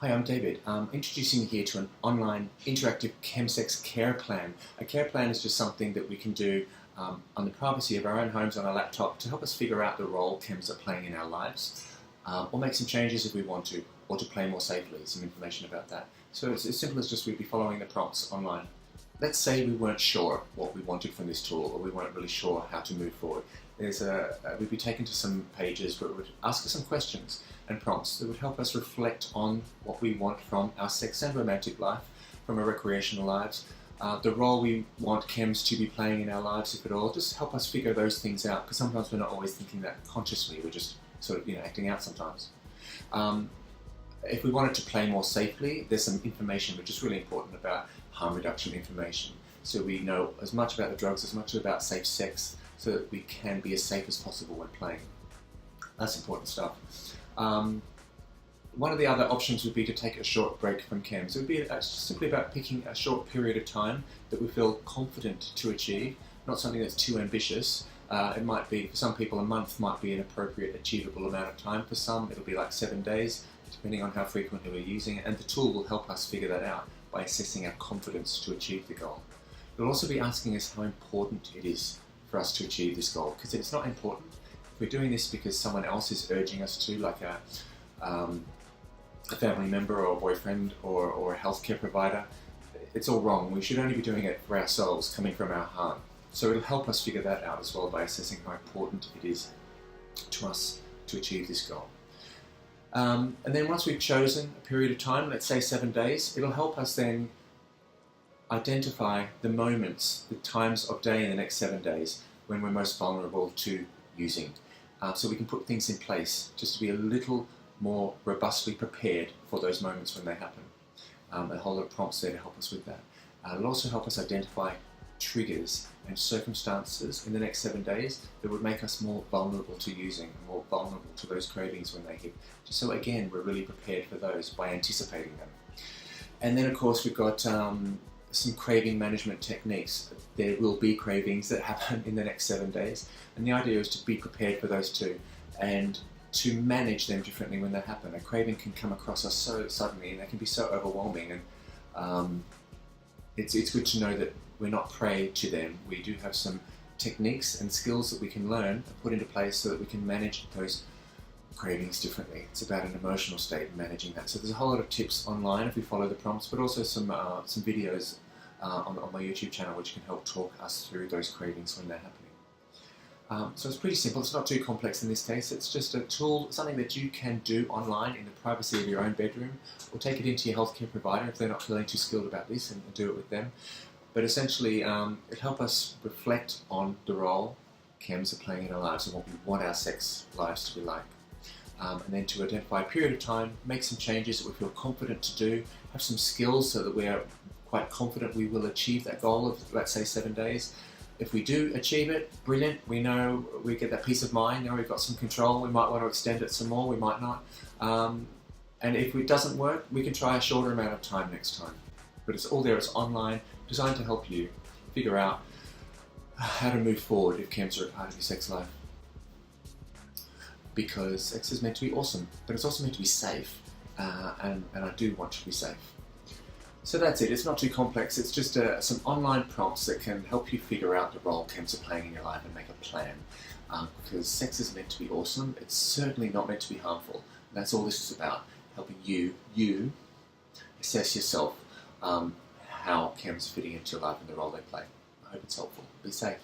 Hi, I'm David. Introducing you here to an online interactive ChemSex Care Plan. A care plan is just something that we can do on the privacy of our own homes on our laptop to help us figure out the role chems are playing in our lives, or make some changes if we want to, or to play more safely, some information about that. So it's as simple as just we'd be following the prompts online. Let's say we weren't sure what we wanted from this tool, or we weren't really sure how to move forward. We'd be taken to some pages where it would ask us some questions and prompts that would help us reflect on what we want from our sex and romantic life, from our recreational lives, the role we want chems to be playing in our lives, if at all. Just help us figure those things out, because sometimes we're not always thinking that consciously, we're just sort of acting out sometimes. If we wanted to play more safely, there's some information which is really important about harm reduction information. So we know as much about the drugs, as much about safe sex, so that we can be as safe as possible when playing. That's important stuff. One of the other options would be to take a short break from chems. It would be simply about picking a short period of time that we feel confident to achieve, not something that's too ambitious. It might be, for some people, a month might be an appropriate, achievable amount of time. For some, it'll be like 7 days, depending on how frequently we're using it, and the tool will help us figure that out by assessing our confidence to achieve the goal. It'll also be asking us how important it is for us to achieve this goal, because it's not important. If we're doing this because someone else is urging us to, like a family member or a boyfriend or a healthcare provider, it's all wrong. We should only be doing it for ourselves, coming from our heart. So it'll help us figure that out as well by assessing how important it is to us to achieve this goal. And then once we've chosen a period of time, let's say 7 days, it'll help us then identify the moments, the times of day in the next 7 days when we're most vulnerable to using. So we can put things in place just to be a little more robustly prepared for those moments when they happen. A whole lot of prompts there to help us with that. It'll also help us identify triggers and circumstances in the next 7 days that would make us more vulnerable to using, more vulnerable to those cravings when they hit. Just so again, we're really prepared for those by anticipating them. And then of course we've got some craving management techniques. There will be cravings that happen in the next 7 days, and the idea is to be prepared for those too, and to manage them differently when they happen. A craving can come across us so suddenly, and they can be so overwhelming, and it's good to know that we're not prey to them. We do have some techniques and skills that we can learn and put into place so that we can manage those cravings differently. It's about an emotional state and managing that. So there's a whole lot of tips online if we follow the prompts, but also some videos on my YouTube channel which can help talk us through those cravings when they're happening. So it's pretty simple. It's not too complex in this case. It's just a tool, something that you can do online in the privacy of your own bedroom, or take it into your healthcare provider if they're not feeling too skilled about this, and do it with them. But essentially, it'll help us reflect on the role chems are playing in our lives and what we want our sex lives to be like. And then to identify a period of time, make some changes that we feel confident to do, have some skills so that we're quite confident we will achieve that goal of, let's say, 7 days. If we do achieve it, brilliant. We know we get that peace of mind. Now we've got some control. We might want to extend it some more. We might not. And if it doesn't work, we can try a shorter amount of time next time. But it's all there. It's online, designed to help you figure out how to move forward if chems are a part of your sex life. Because sex is meant to be awesome, but it's also meant to be safe, and I do want to be safe. So that's it. It's not too complex. It's just some online prompts that can help you figure out the role chems are playing in your life and make a plan. Because sex is meant to be awesome. It's certainly not meant to be harmful. And that's all this is about, helping you assess yourself, how chems are fitting into your life and the role they play. I hope it's helpful. Be safe.